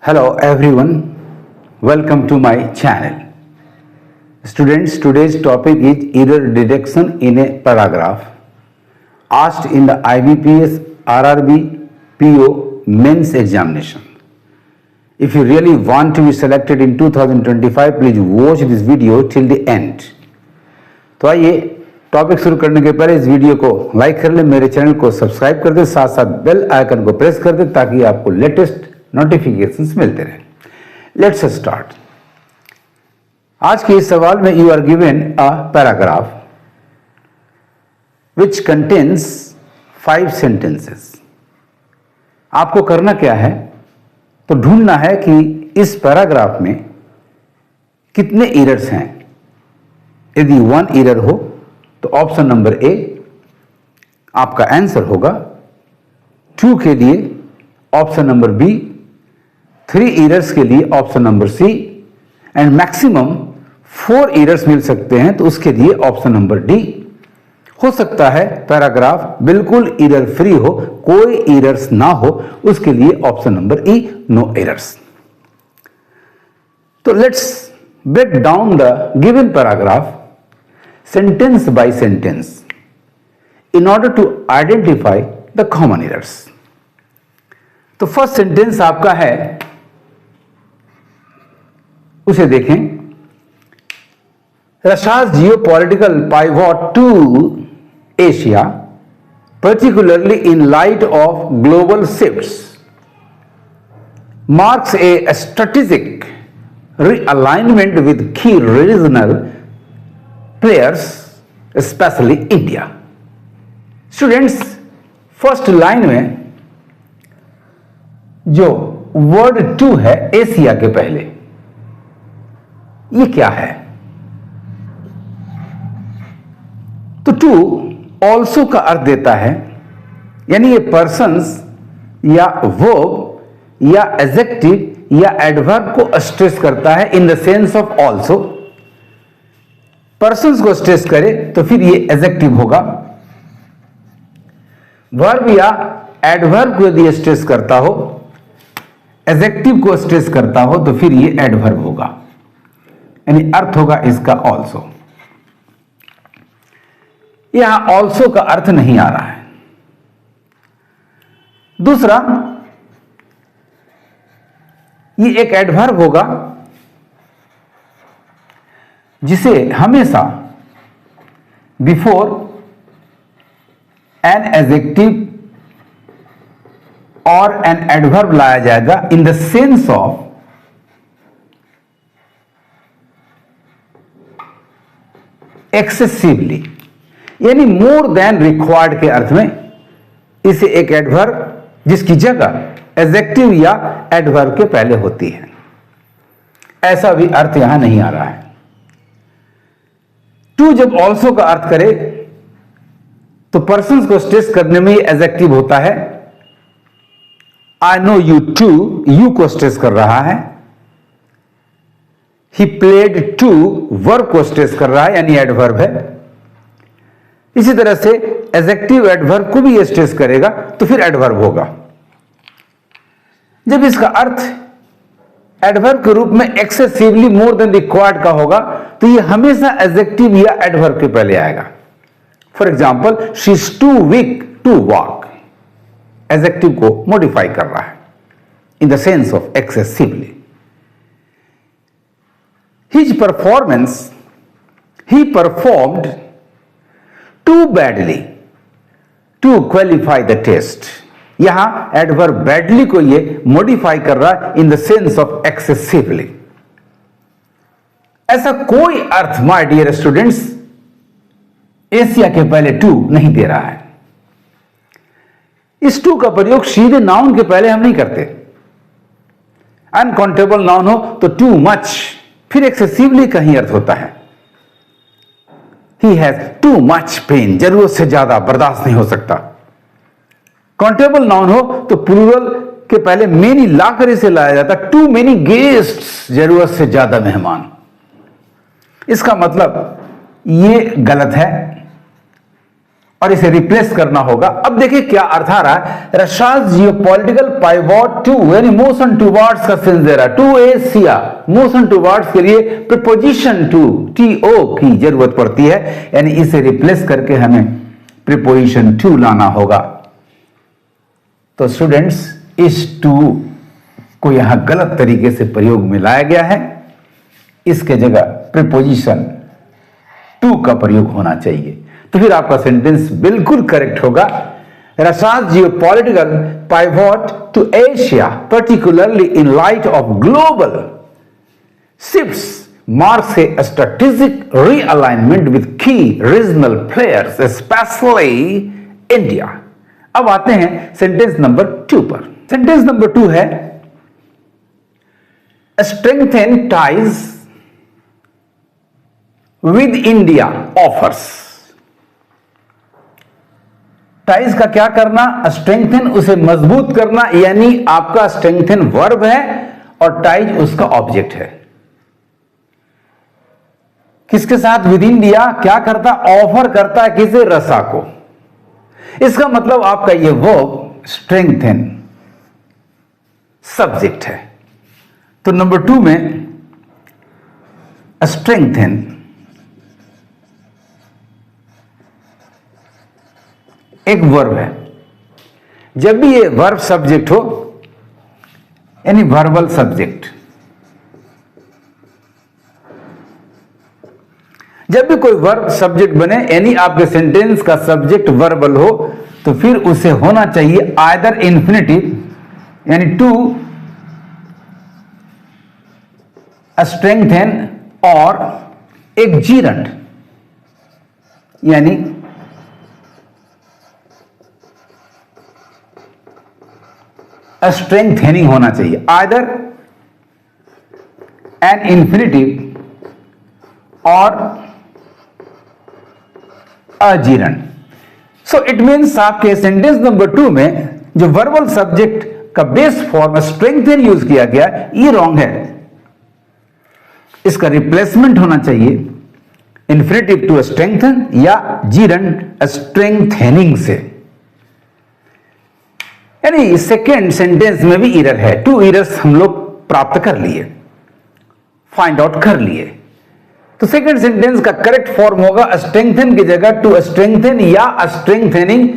Hello everyone, welcome to my channel. Students, today's topic is error detection in a paragraph asked in the IBPS RRB PO mains examination. If you really want to be selected in 2025, please watch this video till the end. तो आइए topic शुरू करने के पहले इस video को like कर ले, मेरे चैनल को सब्सक्राइब कर दे, साथ साथ बेल आइकन को प्रेस कर दे ताकि आपको लेटेस्ट नोटिफिकेशंस मिलते रहे। Let's start. आज के इस सवाल में you are given a paragraph which contains 5 sentences. आपको करना क्या है, तो ढूंढना है कि इस पैराग्राफ में कितने एरर्स हैं। यदि 1 एरर हो तो ऑप्शन नंबर ए आपका आंसर होगा। 2 के लिए ऑप्शन नंबर बी, 3 एरर्स के लिए option number C and maximum 4 errors मिल सकते हैं तो उसके लिए ऑप्शन नंबर डी। हो सकता है पैराग्राफ बिल्कुल एरर फ्री हो, कोई एरर्स ना हो, उसके लिए option number E, no errors. तो let's break down the given paragraph sentence by sentence in order to identify the common errors. तो फर्स्ट सेंटेंस आपका है, उसे देखें। Russia's geopolitical pivot to Asia, particularly in light of global shifts, marks a strategic realignment with key regional players, especially India. Students, first line में जो word to है Asia के पहले, ये क्या है? तो टू ऑल्सो का अर्थ देता है, यानी ये पर्सन्स या वर्ब या एडजेक्टिव या एडवर्ब को स्ट्रेस करता है in the sense of also. Persons को स्ट्रेस करे तो फिर ये एडजेक्टिव होगा। वर्ब या एडवर्ब को यदि स्ट्रेस करता हो, एडजेक्टिव को स्ट्रेस करता हो तो फिर ये एडवर्ब होगा, यानी अर्थ होगा इसका ऑल्सो। यहां ऑल्सो का अर्थ नहीं आ रहा है। दूसरा, ये एक एडवर्ब होगा जिसे हमेशा बिफोर एन एडजेक्टिव और एन एडवर्ब लाया जाएगा इन द सेंस ऑफ एक्सेसिवली, यानी मोर देन रिक्वायर्ड के अर्थ में इसे एक एडवर्ब जिसकी जगह एडजेक्टिव या एडवर्ब के पहले होती है, ऐसा भी अर्थ यहां नहीं आ रहा है। टू जब ऑल्सो का अर्थ करे तो पर्सन्स को स्ट्रेस करने में एडजेक्टिव होता है। I know you too, you को स्ट्रेस कर रहा है। ही प्लेड टू, वर्ब को स्ट्रेस कर रहा है, यानी एडवर्ब है। इसी तरह से एडजेक्टिव एडवर्ब को भी ये स्ट्रेस करेगा तो फिर एडवर्ब होगा। जब इसका अर्थ एडवर्ब के रूप में एक्सेसिवली मोर देन रिक्वायर्ड का होगा तो ये हमेशा एडजेक्टिव या एडवर्ब के पहले आएगा। For example, she is too weak to walk, adjective को मॉडिफाई कर रहा है in the sense of excessively. His performance, he performed too badly to qualify the test. यहां एडवर्ब बैडली को ये मॉडिफाई कर रहा है in the sense of excessively. ऐसा कोई अर्थ माय डियर स्टूडेंट्स एशिया के पहले टू नहीं दे रहा है। इस टू का प्रयोग सीधे नाउन के पहले हम नहीं करते। अनकाउंटेबल नाउन हो तो टू मच, फिर एक्सेसिवली का ही अर्थ होता है। He has too much pain, जरूरत से ज्यादा बर्दाश्त नहीं हो सकता। काउंटेबल नाउन हो तो प्लूरल के पहले मेनी लाकर इसे लाया जाता। टू मेनी गेस्ट्स, जरूरत से ज्यादा मेहमान। इसका मतलब ये गलत है। और इसे रिप्लेस करना होगा। अब देखिए क्या अर्थ आ रहा है, रशियाज जियोपॉलिटिकल पाइवोट टू, यानी मोशन टुवर्ड्स का सेंस दे रहा है, टू एशिया, मोशन टुवर्ड्स के लिए प्रीपोजिशन टू, टीओ की जरूरत पड़ती है, यानी इसे रिप्लेस करके हमें प्रीपोजिशन टू लाना होगा। तो स्टूडेंट्स, इस टू को यहां गलत तरीके से प्रयोग में लाया गया है, इसके जगह प्रीपोजिशन टू का प्रयोग होना चाहिए, तो फिर आपका सेंटेंस बिल्कुल करेक्ट होगा। Russia's geopolitical pivot to Asia particularly in light of global shifts marks a strategic realignment with key regional players specially India. अब आते हैं सेंटेंस नंबर 2 पर। सेंटेंस नंबर 2 है strengthen ties with India offers. Ties का क्या करना, strengthen उसे मजबूत करना, यानी आपका स्ट्रेंथन वर्ब है और टाइज उसका ऑब्जेक्ट है। किसके साथ, विद इंडिया, क्या करता, ऑफर करता है किसे, रसा को। इसका मतलब आपका ये वर्ब स्ट्रेंथन सब्जेक्ट है। तो नंबर 2 में स्ट्रेंथन एक वर्ब है। जब भी ये वर्ब सब्जेक्ट हो, यानी वर्बल सब्जेक्ट, जब भी कोई वर्ब सब्जेक्ट बने, यानी आपके सेंटेंस का सब्जेक्ट वर्बल हो, तो फिर उसे होना चाहिए आइदर इन्फिनिटिव, यानी टू स्ट्रेंथन, और एक जीरंड, यानी स्ट्रेंथनिंग होना चाहिए, आइदर एन इन्फिनिटिव और अजीरंड। सो इट मीन्स आपके सेंटेंस नंबर 2 में जो वर्बल सब्जेक्ट का बेस फॉर्म स्ट्रेंथन यूज किया गया, ये रॉन्ग है। इसका रिप्लेसमेंट होना चाहिए इन्फिनिटिव टू स्ट्रेंथन या जीरंड स्ट्रेंथनिंग से। यानी सेकेंड सेंटेंस में भी इरर है। 2 इरर्स हम लोग प्राप्त कर लिए, फाइंड आउट कर लिए। तो सेकेंड सेंटेंस का करेक्ट फॉर्म होगा स्ट्रेंथन की जगह टू स्ट्रेंथन या strengthening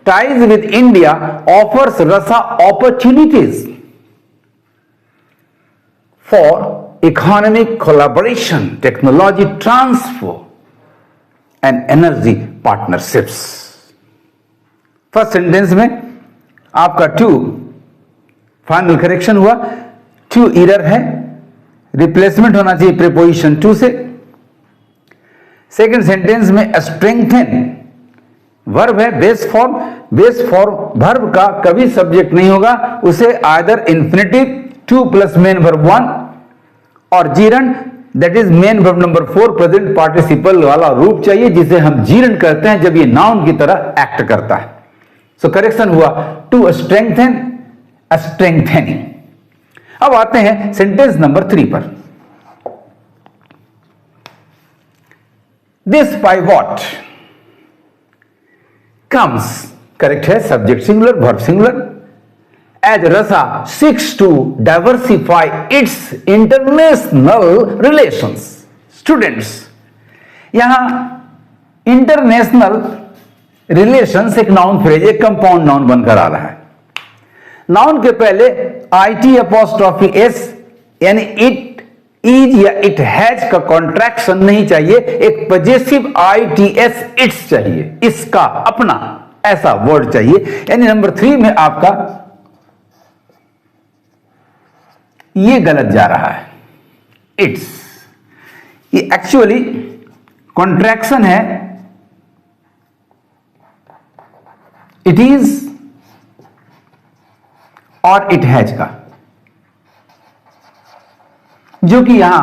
ties with India offers Russia opportunities for economic collaboration, technology transfer and energy partnerships. First sentence में आपका 2 फाइनल करेक्शन हुआ, 2 इरर है, रिप्लेसमेंट होना चाहिए प्रीपोजिशन टू से। सेकंड सेंटेंस में स्ट्रेंथन वर्ब है, base form, base form verb का कभी सब्जेक्ट नहीं होगा, उसे either infinitive 2 plus main verb 1 और gerund, that is main verb number 4 present participle वाला रूप चाहिए, जिसे हम जीरंड कहते हैं जब ये नाउन की तरह एक्ट करता है। सो करेक्शन हुआ टू स्ट्रेंथन, स्ट्रेंथनिंग। अब आते हैं सेंटेंस नंबर 3 पर। दिस पाइवॉट कम्स, करेक्ट है, subject singular, verb singular, as Russia seeks to diversify its international relations. Students, यहां इंटरनेशनल रिलेशंस एक नाउन फ्रेज, एक कंपाउंड नाउन बनकर आ रहा है। नाउन के पहले IT अपॉस्ट्रोफी S, यानी इट इज या इट हैज का कॉन्ट्रैक्शन नहीं चाहिए, एक पजेसिव ITS इट्स चाहिए, इसका अपना ऐसा वर्ड चाहिए। यानी नंबर 3 में आपका ये गलत जा रहा है, इट्स, ये एक्चुअली कॉन्ट्रैक्शन है इट इज और इट हैज का, जो कि यहां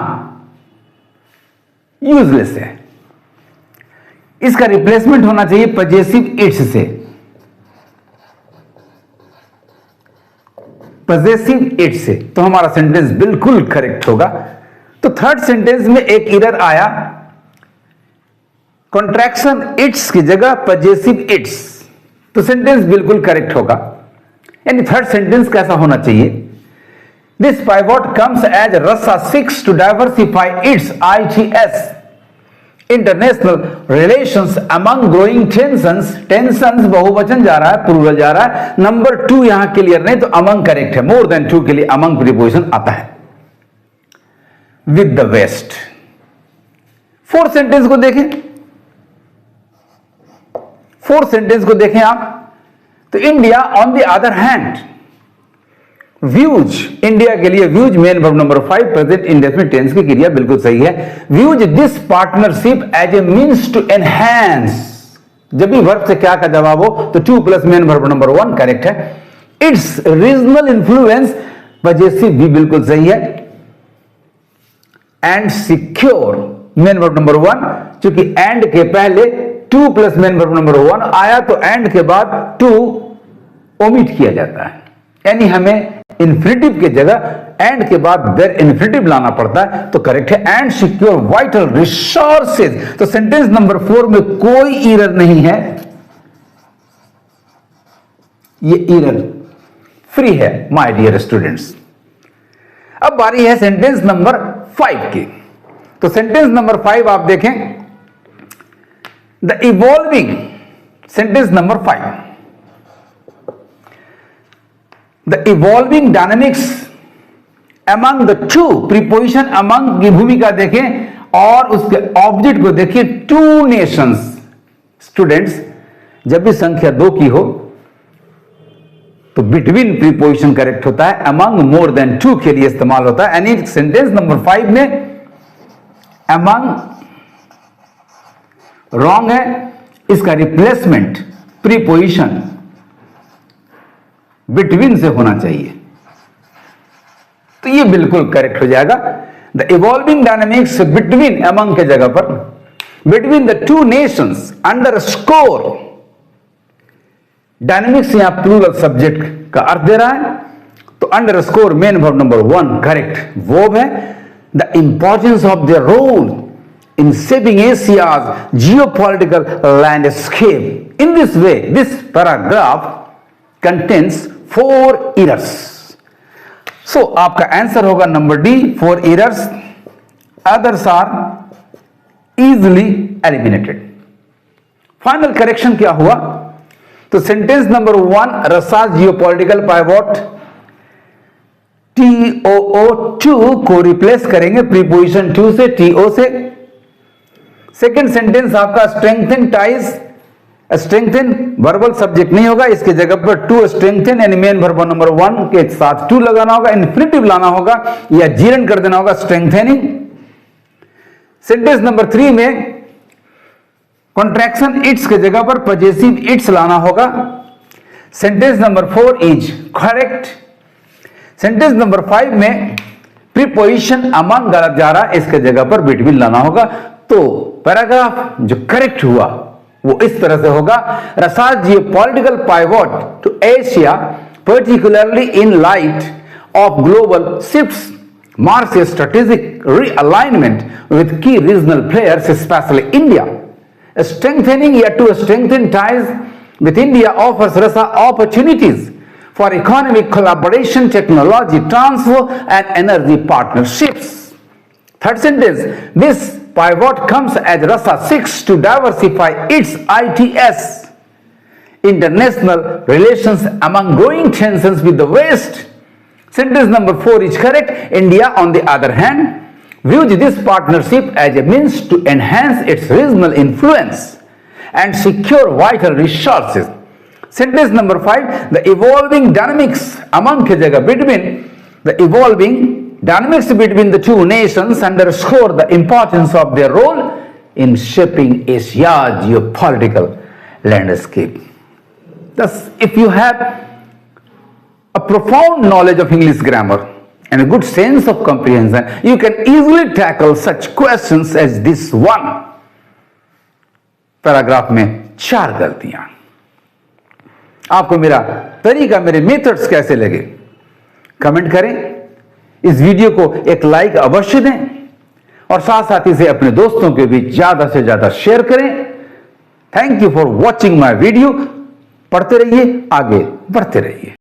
यूजलेस है। इसका रिप्लेसमेंट होना चाहिए पजेसिव इट्स से, पजेसिव इट्स से, तो हमारा सेंटेंस बिल्कुल करेक्ट होगा। तो थर्ड सेंटेंस में एक एरर आया, कॉन्ट्रैक्शन इट्स की जगह पजेसिव इट्स, तो सेंटेंस बिल्कुल करेक्ट होगा। यानी थर्ड सेंटेंस कैसा होना चाहिए? This pivot comes as Russia seeks to diversify its ITS international relations among growing tensions. Tensions बहुवचन जा रहा है, प्लूरल जा रहा है। नंबर 2 यहां क्लियर नहीं, तो अमंग करेक्ट है। मोर देन 2 के लिए अमंग प्रीपोजिशन आता है। With the west. Fourth sentence को देखें, फोर्थ सेंटेंस को देखें आप, तो India on the other hand views, India के लिए views main verb number 5 present indefinite tense की क्रिया बिल्कुल सही है। Views this partnership as a means to enhance, जब भी वर्ब से क्या का जवाब हो तो 2 plus main verb number 1 correct है। इट्स रीजनल इन्फ्लुएंस पजेसिव भी बिल्कुल सही है। And secure main verb number 1, क्योंकि एंड के पहले 2 प्लस मेन वर्ब नंबर 1 आया तो एंड के बाद 2 ओमिट किया जाता है, यानी हमें इन्फिनिटिव के जगह एंड के बाद देयर इन्फिनिटिव लाना पड़ता है, तो करेक्ट है। एंड सिक्योर वाइटल रिसोर्सेज, तो सेंटेंस नंबर 4 में कोई एरर नहीं है, ये एरर फ्री है माय डियर स्टूडेंट्स। अब बारी है सेंटेंस नंबर 5 की, तो सेंटेंस नंबर 5 आप देखें, the evolving, sentence number 5, the evolving dynamics among the two, preposition among की भूमिका देखें और उसके ऑब्जेक्ट को देखिए, 2 nations। स्टूडेंट्स, जब भी संख्या 2 की हो तो बिटवीन प्रीपोजिशन करेक्ट होता है, among मोर देन 2 के लिए इस्तेमाल होता है। यानी सेंटेंस नंबर 5 में among रॉन्ग है, इसका रिप्लेसमेंट प्रीपोजिशन बिटवीन से होना चाहिए, तो ये बिल्कुल करेक्ट हो जाएगा। The evolving dynamics between, among के जगह पर between the 2 nations underscore, dynamics यहां प्लूरल सब्जेक्ट का अर्थ दे रहा है, तो underscore main verb number 1 correct verb है। The importance of the role in shaping Asia's geopolitical landscape. In this way this paragraph contains 4 errors. So आपका answer होगा नंबर D, 4 errors. Others are easily eliminated. Final correction क्या हुआ? तो sentence number 1, रसा geopolitical pivot TOO2 को replace करेंगे preposition 2 से, TO से। सेकेंड सेंटेंस आपका strengthen ties, strengthen verbal subject नहीं होगा, इसके जगह पर टू स्ट्रेंथन यानी मेन वर्ब नंबर 1 के साथ 2 लगाना होगा, इन्फिनिटिव लाना होगा या जीरन कर देना होगा, स्ट्रेंथनिंग। सेंटेंस नंबर 3 में कॉन्ट्रैक्शन इट्स के जगह पर पजेसिव इट्स लाना होगा। Sentence number 4 is correct. Sentence number 5 में प्रीपोजिशन अमंग गलत जा रहा है, इसके जगह पर बिटवीन लाना होगा। तो पैराग्राफ जो करेक्ट हुआ वो इस तरह से होगा, Russia's geopolitical pivot to Asia particularly in light of global shifts marks a strategic realignment with key regional players, especially India. Strengthening yet to strengthen ties with India offers Rasa opportunities for economic collaboration, technology transfer, and energy partnerships. Third sentence, this pivot comes as Rasa seeks to diversify its ITS international relations among growing tensions with the West. Sentence number 4 is correct. India, on the other hand, views this partnership as a means to enhance its regional influence and secure vital resources. Sentence number 5, the evolving dynamics among के जगह between, the evolving dynamics between the two nations underscore the importance of their role in shaping Asia's geopolitical landscape. Thus, if you have a profound knowledge of English grammar and a good sense of comprehension, you can easily tackle such questions as this one. Paragraph में 4 गलतियां। आपको मेरा तरीका, मेरे methods कैसे लगे comment करें। इस वीडियो को एक लाइक अवश्य दें और साथ साथ इसे अपने दोस्तों के बीच ज्यादा से ज्यादा शेयर करें। Thank you for watching my video. पढ़ते रहिए, आगे बढ़ते रहिए।